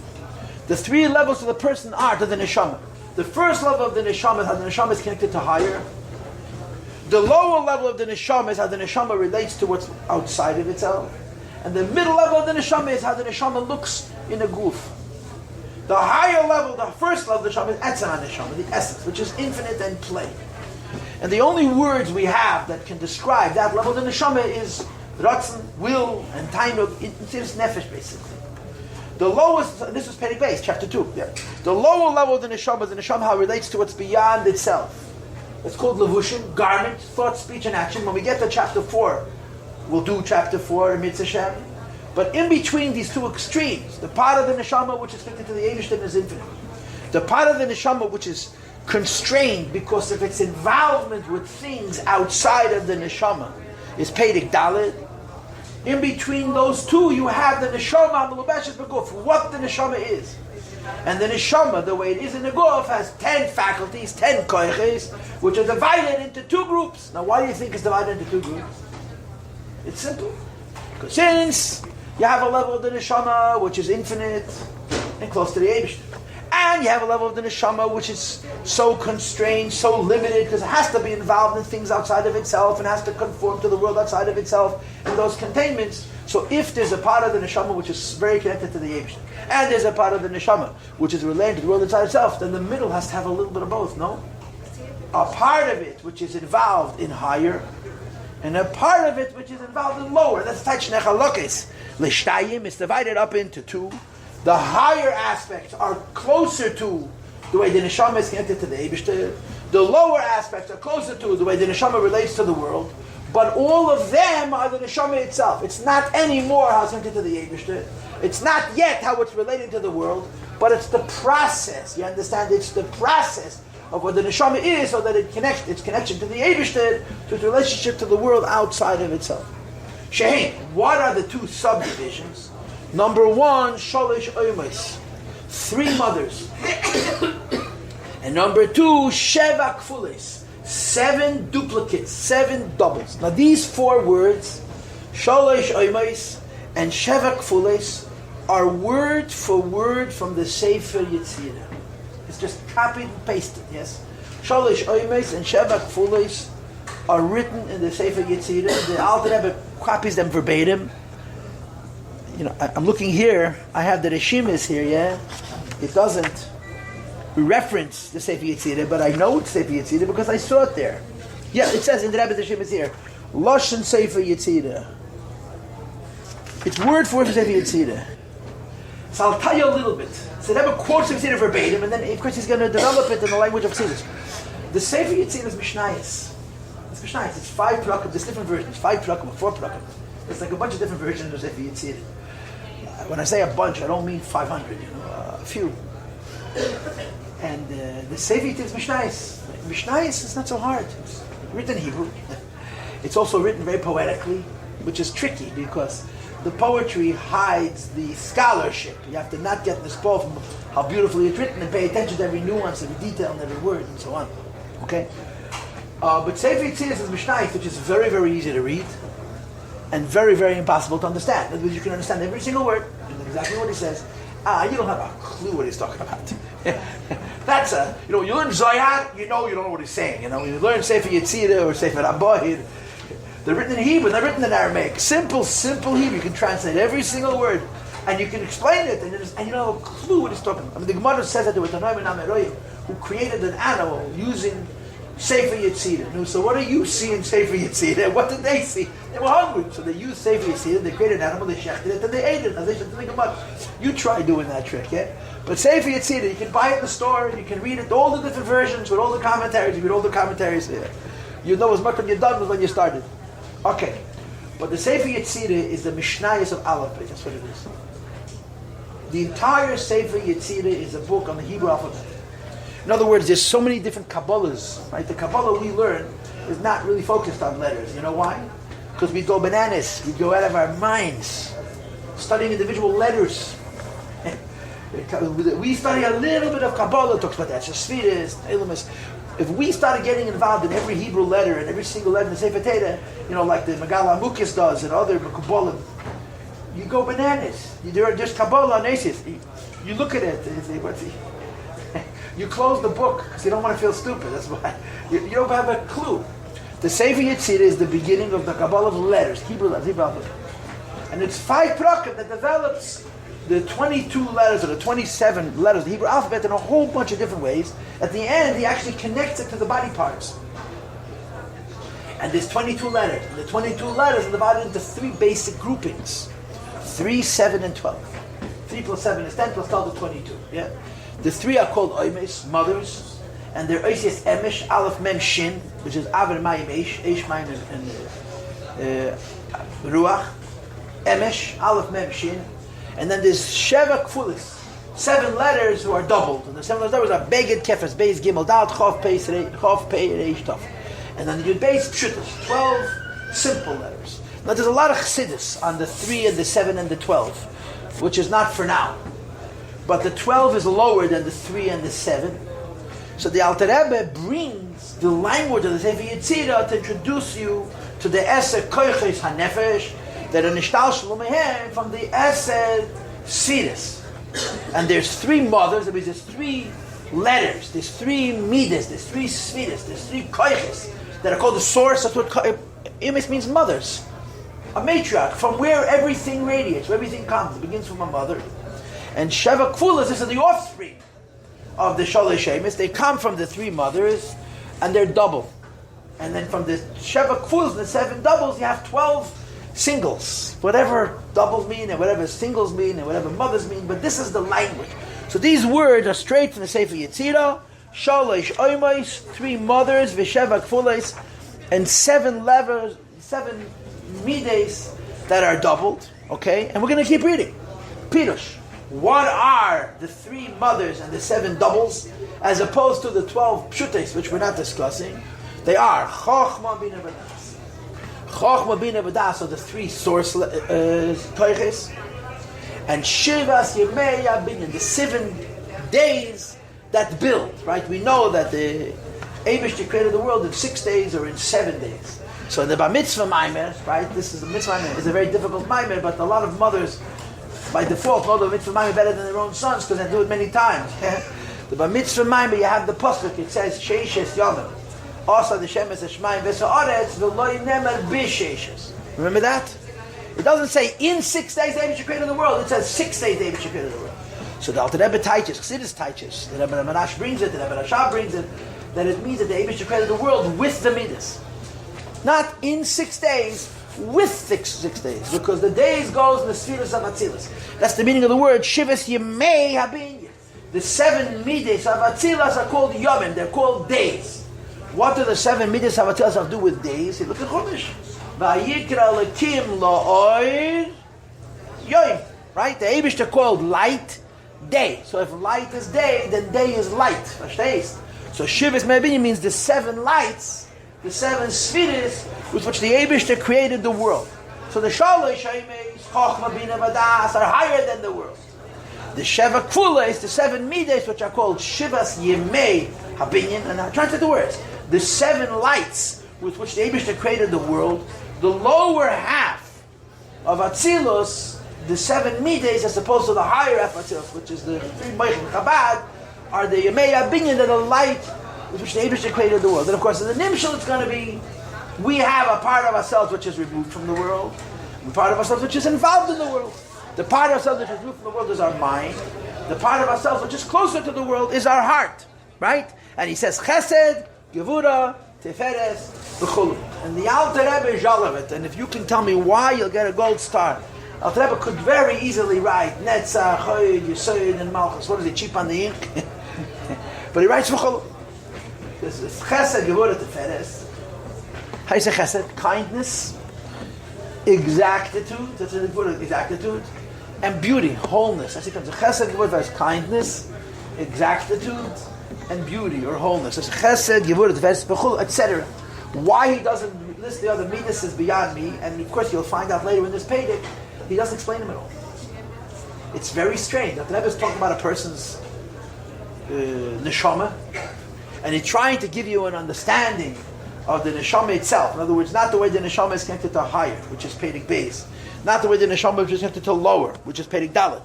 [SPEAKER 1] The 3 levels to the person are to the neshama. The first level of the neshama is how the neshama is connected to higher. The lower level of the neshama is how the neshama relates to what's outside of itself. And the middle level of the neshama is how the neshama looks in a goof. The higher level, the first level of the neshama is etzem neshama, the essence, which is infinite and play. And the only words we have that can describe that level of the neshama is ratzon, will, and tainug. It's nefesh, basically. The lowest, this was Perek Beis, chapter 2. Yeah. The lower level of the neshama is the neshama how it relates to what's beyond itself. It's called levushin, garment, thought, speech, and action. When we get to chapter 4, we'll do chapter 4 in Mitzvah Shem. But in between these 2 extremes, the part of the neshama which is connected to the Eibishter is infinite. The part of the neshama which is constrained because of its involvement with things outside of the neshama is Perek Daled. In between those 2, you have the neshama melubeshes beguf, what the neshama is. And the neshama, the way it is in the guf, has 10 faculties, 10 koiches, which are divided into 2 groups. Now, why do you think it's divided into 2 groups? It's simple. Because since you have a level of the neshama which is infinite and close to the Eibishter, and you have a level of the neshama which is so constrained, so limited, because it has to be involved in things outside of itself and has to conform to the world outside of itself in those containments. So if there's a part of the neshama which is very connected to the Eibishter, and there's a part of the neshama which is related to the world inside itself, then the middle has to have a little bit of both, no? A part of it which is involved in higher, and a part of it which is involved in lower. That's Tach Nechalokes. L'shtayim is divided up into 2. The higher aspects are closer to the way the neshama is connected to the Eibishter. The lower aspects are closer to the way the neshama relates to the world. But all of them are the neshama itself. It's not anymore how it's connected to the Eibishter. It's not yet how it's relating to the world, but it's the process. You understand? It's the process of what the neshama is, so that it connects its connection to the Eibishter, to its relationship to the world outside of itself. Shein, what are the 2 subdivisions? Number 1, sholish oymes, 3 mothers. And number 2, sheva kfulis, 7 duplicates, 7 doubles. Now these 4 words, sholish oymes and sheva kfulis, are word for word from the Sefer Yetzirah. It's just copied and pasted, yes? Sholish oymes and sheva kfulis are written in the Sefer Yetzirah. The Alter Rebbe copies them verbatim. You know, I'm looking here. I have the Reshimis here. Yeah, it doesn't reference the Sefer Yetzirah, but I know it's Sefer Yetzirah because I saw it there. Yeah, it says in the Rebbe's Reshimis here, Lashon Sefer Yetzirah. It's word for word for Sefer Yetzirah. So I'll tell you a little bit. So the Rebbe quotes Sefer Yetzirah verbatim, and then of course he's going to develop it in the language of Chassidus. The Sefer Yetzirah is Mishnayos. It's Mishnayos. It's 5 prakim. There's different versions. 5 prakim or 4 prakim. It's like a bunch of different versions of Sefer Yetzirah. When I say a bunch, I don't mean 500, a few. And the Sefer Yetzirah is Mishnayos. Mishnayos is not so hard. It's written in Hebrew. It's also written very poetically, which is tricky because the poetry hides the scholarship. You have to not get this ball from how beautifully it's written and pay attention to every nuance, every detail, and every word, and so on. Okay? But Sefer Yetzirah is Mishnayos, which is very, very easy to read and very, very impossible to understand. In other words, you can understand every single word, you know exactly what he says. You don't have a clue what he's talking about. That's you learn Zohar, you don't know what he's saying. When you learn Sefer Yetzirah or Sefer Rabbi, they're written in Hebrew, they're written in Aramaic. Simple Hebrew. You can translate every single word. And you can explain it, and you know a clue what he's talking about. I mean, the Gemara says that there was a Noam and Ameroyim who created an animal using Sefer Yetzirah. So what do you see in Sefer Yetzirah? What did they see? They were hungry, so they used Sefer Yetzirah, they created an animal, they shechted it, and they ate it. And they said to the Gemara, you try doing that trick, yeah? But Sefer Yetzirah, you can buy it in the store, you can read it, all the different versions, with all the commentaries, you read all the commentaries there. You know as much when you're done as when you started. Okay. But the Sefer Yetzirah is the Mishnayos of Aleph, that's what it is. The entire Sefer Yetzirah is a book on the Hebrew alphabet. In other words, there's so many different Kabbalahs, right? The Kabbalah we learn is not really focused on letters. You know why? Because we go bananas. We go out of our minds studying individual letters. We study a little bit of Kabbalah, talks about that, Shasfiris, Elamis. If we started getting involved in every Hebrew letter and every single letter in the Sefer Torah, you know, like the Megala Amukis does and other Kabbalah, you go bananas. There's Kabbalah on Asis. You look at it and say, what's he? You close the book because you don't want to feel stupid. That's why. You don't have a clue. The Sefer Yetzirah is the beginning of the Kabbalah of letters, Hebrew letters, Hebrew alphabet. And it's 5 prakim that develops the 22 letters or the 27 letters of the Hebrew alphabet in a whole bunch of different ways. At the end, he actually connects it to the body parts. And there's 22 letters. And the 22 letters are divided into 3 basic groupings. 3, 7, and 12. 3 plus 7 is 10 plus 12 is 22. Yeah? The 3 are called Oimes, mothers, and they're Oisies Emish, Aleph Mem Shin, which is Aver Mayim Eish Mayim and Ruach, Emish, Aleph Mem Shin, and then there's Sheva Kfulis, 7 letters who are doubled, and the 7 letters are Beged Kefes, Beis Gimel Dal, Chof Pei Reish Tov, and then you Beis Pshutas, 12 simple letters. Now there's a lot of Chassidus on the 3 and the 7 and the 12, which is not for now. But the 12 is lower than the 3 and the 7. So the Alter Rebbe brings the language of the Sefer Yetzirah to introduce you to the Esed Koiches HaNefesh that are Nishtal Shalom from the Esed Sidis. And there's 3 mothers, that means there's 3 letters, there's 3 midas, there's 3 svidis, there's 3 koiches that are called the source. That's what Imis means mothers. A matriarch, from where everything radiates, where everything comes. It begins from a mother. And Sheva Kfulas, this is the offspring of the Shalosh Shemis. They come from the 3 mothers, and they're double. And then from the Sheva Kfulas, the 7 doubles, you have 12 singles. Whatever doubles mean, and whatever singles mean, and whatever mothers mean, but this is the language. So these words are straight from the Sefer Yetzirah. Shalosh Oimos, 3 mothers, V'Sheva Kfulas, and 7 levers, 7 mides that are doubled. Okay? And we're going to keep reading. Pirush. What are the 3 mothers and the 7 doubles, as opposed to the 12 pshutes, which we're not discussing? They are Chochma Bina V'Das. Chochma Bina V'das are the 3 source koiches, and Shivas Yemei Binyan, the 7 days that build. Right? We know that the Eibush created the world in 6 days or in 7 days. So the Bar Mitzvah Maimer, right? This is the Mitzvah Maimer. It's a very difficult Maimer, but a lot of mothers, by default, know the Mitzvah Maimer better than their own sons because they do it many times. The Bar Mitzvah Maimer, you have the pasuk. It says Sheishes Yomim. Also the Shemes Hashmayim V'Sa'aretz V'Lo Yinemer B'Sheishes. Remember that? It doesn't say in 6 days Eibush created the world. It says 6 days Eibush created the world. So the Alter Rebbe teaches, Chassidus teaches, the Rebbe Marash brings it, the Rebbe Rashab brings it, that it means that the Eibush created the world with the Midas. Not in 6 days, with 6 days, because the days goes in the Sfiras of Atzilus. That's the meaning of the word Shivas Yemei Habin. The 7 midas of Atzilus are called Yomim. They're called days. What do the 7 midas of Atzilus have to do with days? You look at Chumash. Vayikra lekim la'oir Yom. Right? The Eibush are called light, day. So if light is day, then day is light. Verstehst? So Shivas Yemei means the 7 lights, the 7 spheres with which the Eibishter created the world. So the Shalosh Shemes, Chochma Bina V'das are higher than the world. The Sheva Kfulas, the 7 midas, which are called Shivas Yemei Habinyan, and I'm trying to do the words. The 7 lights with which the Eibishter created the world, the lower half of Atzilus, the 7 midas, as opposed to the higher half of Atzilus, which is the 3 Meichel Chabad, are the Yemei Habinyan, that are light with which the Eibishter created the world. And of course, in the Nimshal, it's going to be, we have a part of ourselves which is removed from the world, and a part of ourselves which is involved in the world. The part of ourselves which is removed from the world is our mind. The part of ourselves which is closer to the world is our heart. Right? And he says, Chesed, Gevura, Tiferes, V'chulu. And the Alter Rebbe is all of it. And if you can tell me why, you'll get a gold star. Alter Rebbe could very easily write Netzach, Chod, Yossi, and Malchus. What is he, cheap on the ink? But he writes V'chulu. This is Chesed, Gevura, Tiferes. How do you say Chesed? Kindness, exactitude, that's the word, exactitude, and beauty, wholeness. That's it comes. Chesed, Gevura, is kindness, exactitude, and beauty or wholeness. It's Chesed, Gevura, Tiferes, V'chulu, etc. Why he doesn't list the other midas is beyond me, and of course you'll find out later in this pedic, he doesn't explain them at all. It's very strange. The Rebbe is talking about a person's neshama, and he's trying to give you an understanding of the neshama itself. In other words, not the way the neshama is connected to higher, which is pedic base, not the way the neshama is connected to lower, which is pedic dalet,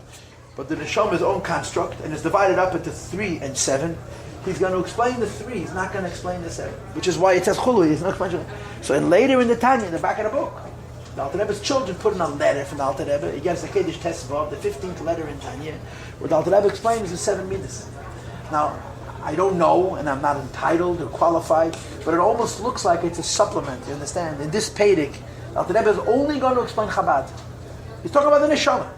[SPEAKER 1] but the neshama's own construct, and is divided up into 3 and 7. He's going to explain the 3. He's not going to explain the 7, which is why it says chulu. He's not explaining. So, and later in the Tanya, in the back of the book, the Alter Rebbe's children put in a letter from the Alter Rebbe against the Kedesh Tesvav, the 15th letter in Tanya, where the Alter Rebbe explains the 7 midas. Now, I don't know, and I'm not entitled or qualified, but it almost looks like it's a supplement. You understand? In this pedic, the Alter Rebbe is only going to explain Chabad. He's talking about the neshama,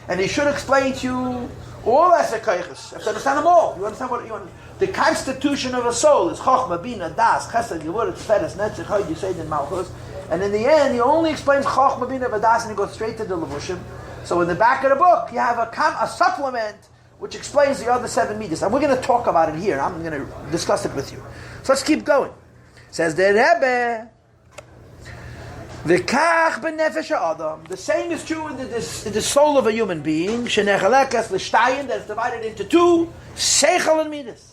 [SPEAKER 1] and he should explain to you all asakayches. You have to understand them all. You understand what you want? The constitution of a soul is Chochma, Bina, Das, Chesed, Gevura, Tiferes, Netzach, Chod, Yossi, and Malchus. And in the end, he only explains Chochma, Bina, Das, and he goes straight to the Levushim. So in the back of the book, you have a supplement which explains the other 7 midas. And we're going to talk about it here. I'm going to discuss it with you. So let's keep going. Says the Rebbe, V'kach b'nefesh ha'adam. The same is true in the soul of a human being. Shenechalekas l'shtayim, that is divided into 2, seichel and midas.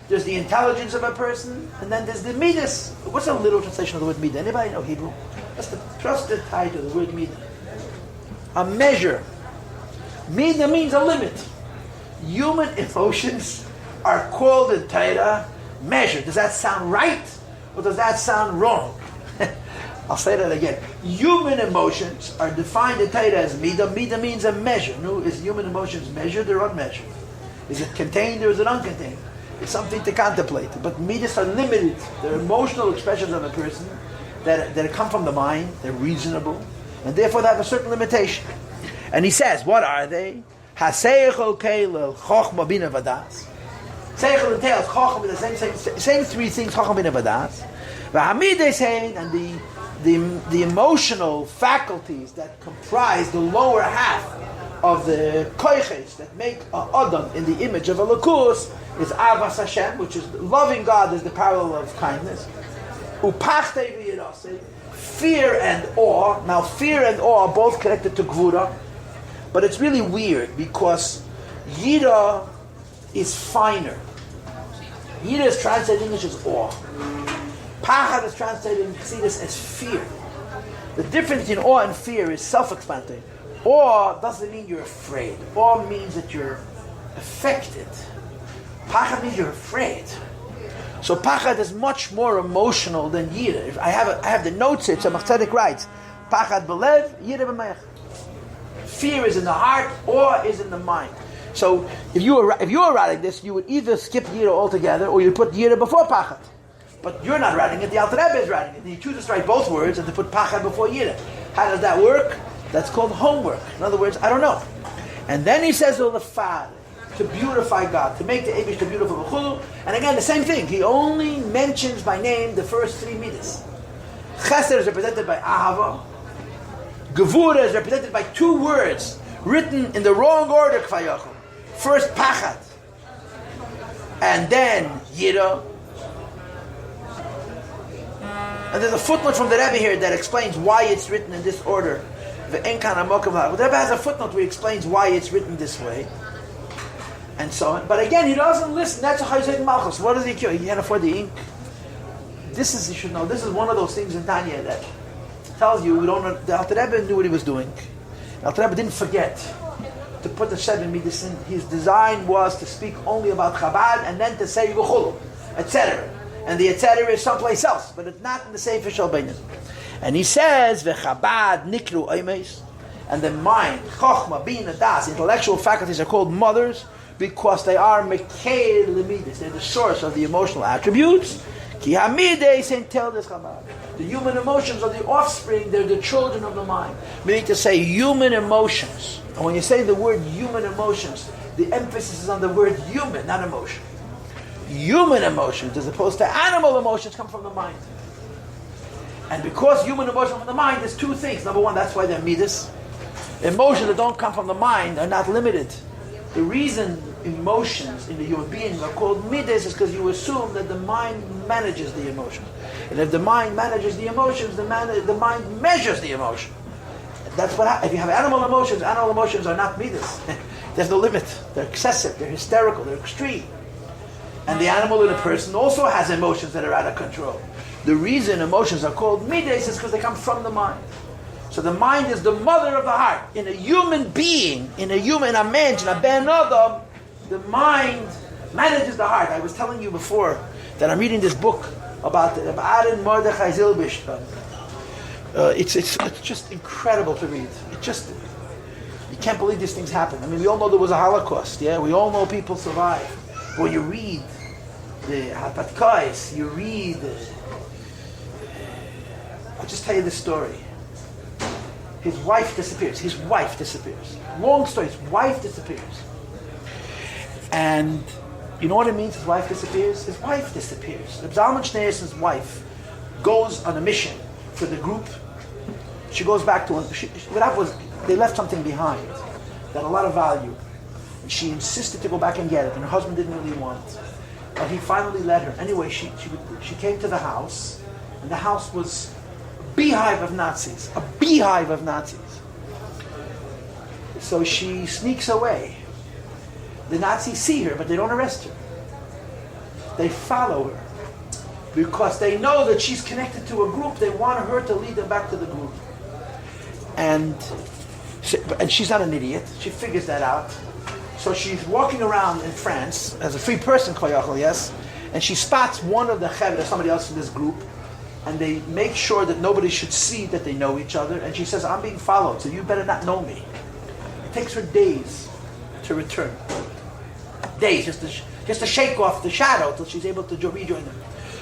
[SPEAKER 1] There's the intelligence of a person, and then there's the midas. What's a literal translation of the word midah? Anybody know Hebrew? That's the trusted title of the word midah. A measure. Midah means a limit. Human emotions are called in Torah measure. Does that sound right, or does that sound wrong? I'll say that again. Human emotions are defined in Torah as midah. Midah means a measure. No, is human emotions measured or unmeasured? Is it contained or is it uncontained? It's something to contemplate. But midas are limited. They're emotional expressions of a person that come from the mind. They're reasonable, and therefore they have a certain limitation. And he says, what are they? Haseichel keil chochma bina vadas. Seichel entails chochma, the same 3 things. Chochma bina vadas. V'hamides hein, and the emotional faculties that comprise the lower half of the koiches that make Adam in the image of a lakus is Avas Hashem, which is loving God is the parallel of kindness. Upachte v'yirase, fear and awe. Now, fear and awe are both connected to Gvura, but it's really weird because Yira is finer. Yira is translated in English as awe. Pachad is translated in Chassidus as fear. The difference between awe and fear is self-explanatory. Awe doesn't mean you're afraid. Awe means that you're affected. Pachad means you're afraid. So Pachad is much more emotional than Yira. I have the notes here. So Tzedek writes, Pachad belev, Yira b'meich. Fear is in the heart. Awe is in the mind. So if you were writing this, you would either skip Yira altogether, or you put Yira before Pachad. But you're not writing it. The Alter Rebbe is writing it. And he chooses to write both words and to put Pachad before Yira. How does that work? That's called homework. In other words, I don't know. And then he says, the Father, to beautify God, to make the Eibush to beautiful. And again, the same thing. He only mentions by name the first 3 midas. Chesed is represented by Ahava. Gevura is represented by 2 words written in the wrong order. First Pachad, and then Yira. And there's a footnote from the Rebbe here that explains why it's written in this order. The Rebbe has a footnote where he explains why it's written this way, and so on. But again, he doesn't listen. That's a Chayzed Malchus. What does he do? He can't afford the ink. You should know, this is one of those things in Tanya that tells you the Alter Rebbe knew what he was doing. The Alter Rebbe didn't forget to put the 7 midas in. His design was to speak only about Chabad and then to say V'chulu, etc. And the etc. is someplace else, but it's not in the Sefer Shel Beinim. And he says, V'chabad nikru oimes, And the mind, chokhmah, bina, das, intellectual faculties are called mothers because they are mekei lemidus. They're the source of the emotional attributes. Ki hamides entel des chabad. The human emotions are the offspring. They're the children of the mind. Meaning to say human emotions. And when you say the word human emotions, the emphasis is on the word human, not emotion. Human emotions, as opposed to animal emotions, come from the mind. And because human emotions come from the mind, there's two things. Number one, that's why they're midas. Emotions that don't come from the mind are not limited. The reason emotions in the human being are called midas is because you assume that the mind manages the emotion. And if the mind manages the emotions, the mind measures the emotion. That's what happens. If you have animal emotions are not midas. There's no limit. They're excessive, they're hysterical, they're extreme. And the animal in a person also has emotions that are out of control. The reason emotions are called midas is because they come from the mind. So the mind is the mother of the heart. In a human being, in a mensch, in a ben adam, the mind manages the heart. I was telling you before that I'm reading this book about Aaron Mordechai Zilberstein. It's just incredible to read. You can't believe these things happen. I mean, we all know there was a Holocaust. Yeah, we all know people survived. But when you read the Harpatkais, you read. I'll just tell you this story. His wife disappears. Long story. His wife disappears. And you know what it means? His wife disappears. Rabbi Zalman Schneer's wife goes on a mission for the group. She goes back to they left something behind that had a lot of value. And she insisted to go back and get it, and her husband didn't really want it. But he finally let her. Anyway, she came to the house, and the house was a beehive of Nazis. So she sneaks away. The Nazis see her, but they don't arrest her. They follow her because they know that she's connected to a group. They want her to lead them back to the group. And she's not an idiot. She figures that out. So she's walking around in France as a free person, yes, and she spots one of the chavre, somebody else in this group, and they make sure that nobody should see that they know each other. And she says, "I'm being followed, so you better not know me." It takes her days to return. Days, just to shake off the shadow till she's able to rejoin them.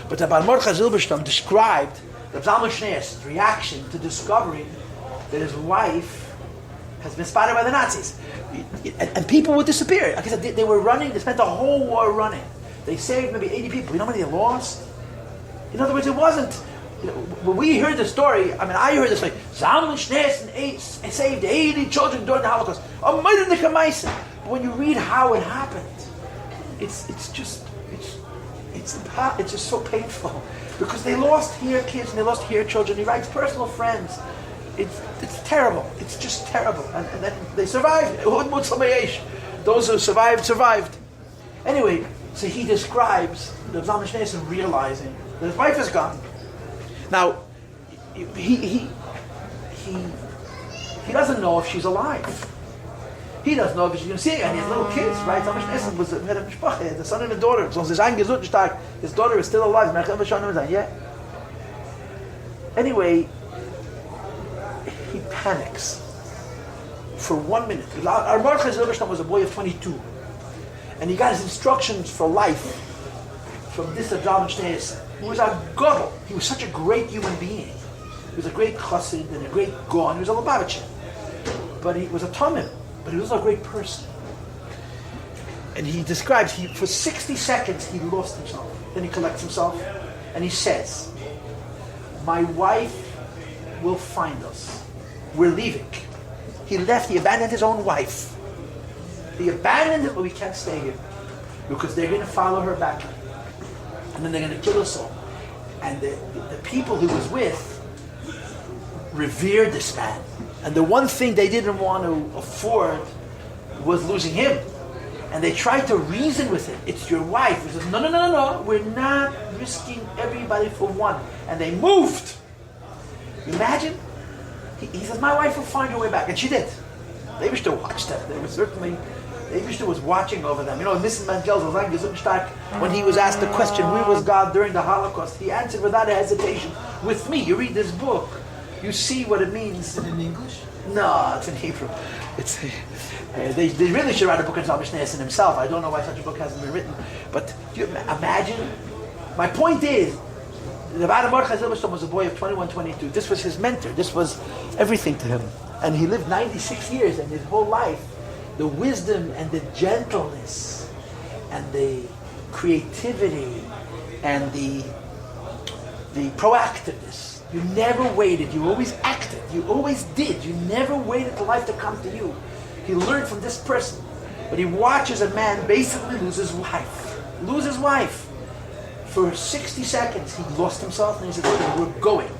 [SPEAKER 1] But the Bar Mordechai Zilberstein described the Zalman Schneer's reaction to discovering that his wife has been spotted by the Nazis. And people would disappear. Like I said, they were running, they spent the whole war running. They saved maybe 80 people. You know how many they lost? In other words, it wasn't... when we heard the story, I heard the story, Zalman Schneer saved 80 children during the Holocaust. But when you read how it happened, it's just so painful. Because they lost here kids and they lost here children. He writes personal friends. It's terrible. It's just terrible. And then they survived. Those who survived. Anyway, so he describes the Zalman Schneer realizing that his wife is gone. Now, he doesn't know if she's alive. He doesn't know if she's going to see it. And his little kids, right? Zalman Schneer was had a mishpacha, the son and the daughter. So his daughter is still alive. Yeah. Anyway, he panics for 1 minute. Our Mordechai Zilberstein was a boy of 22, and he got his instructions for life from this Zalman Schneer, who was a gadol. He was such a great human being. He was a great chassid and a great gaon. He was a Lubavitcher, but he was a tamim. But he was also a great person. And he describes, for 60 seconds he lost himself. Then he collects himself, and he says, "My wife will find us. We're leaving." He abandoned his own wife. He abandoned it, but we can't stay here. Because they're going to follow her back. And then they're going to kill us all. And the people he was with revered this man. And the one thing they didn't want to afford was losing him. And they tried to reason with him. "It's your wife." He says, No. We're not risking everybody for one. And they moved. Imagine. He says, "My wife will find her way back." And she did. They wish to watch them. They wish to was watching over them. Mrs. Mandel, when he was asked the question, where was God during the Holocaust? He answered without a hesitation, "With me." You read this book. you see what it means.
[SPEAKER 2] Is it in English?
[SPEAKER 1] No, it's in Hebrew. It's they really should write a book on Tal Mishnayos in himself. I don't know why such a book hasn't been written. But do you imagine? My point is, the Rabbi Mordechai Zilberstein was a boy of 21, 22. This was his mentor. This was everything to him. And he lived 96 years, and his whole life, the wisdom and the gentleness and the creativity and the proactiveness. You never waited. You always acted. You always did. You never waited for life to come to you. He learned from this person. But he watches a man basically lose his wife. Lose his wife. For 60 seconds, he lost himself, and he said, okay, we're going.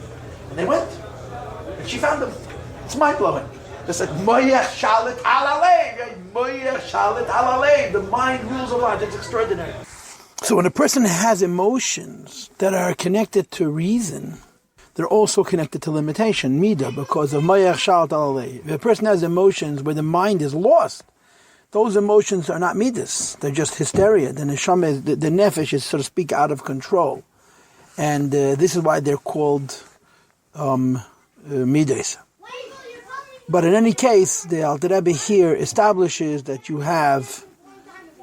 [SPEAKER 1] And they went. And she found him. It's mind-blowing. They said, Moyech shalit alalev. Moyech shalit alalev. The mind rules of life. It's extraordinary.
[SPEAKER 3] So when a person has emotions that are connected to reason, they're also connected to limitation, midah, because of Moyech shalit alalev. If a person has emotions where the mind is lost, those emotions are not midas. They're just hysteria. The neshama, the nefesh is, so to speak, out of control. And this is why they're called midas. But in any case, the Alter Rebbe here establishes that you have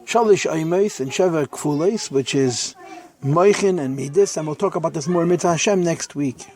[SPEAKER 3] Shalish Aymeis and Sheva Kfules, which is Moichin and Midas, and we'll talk about this more in Mitzvah Hashem next week.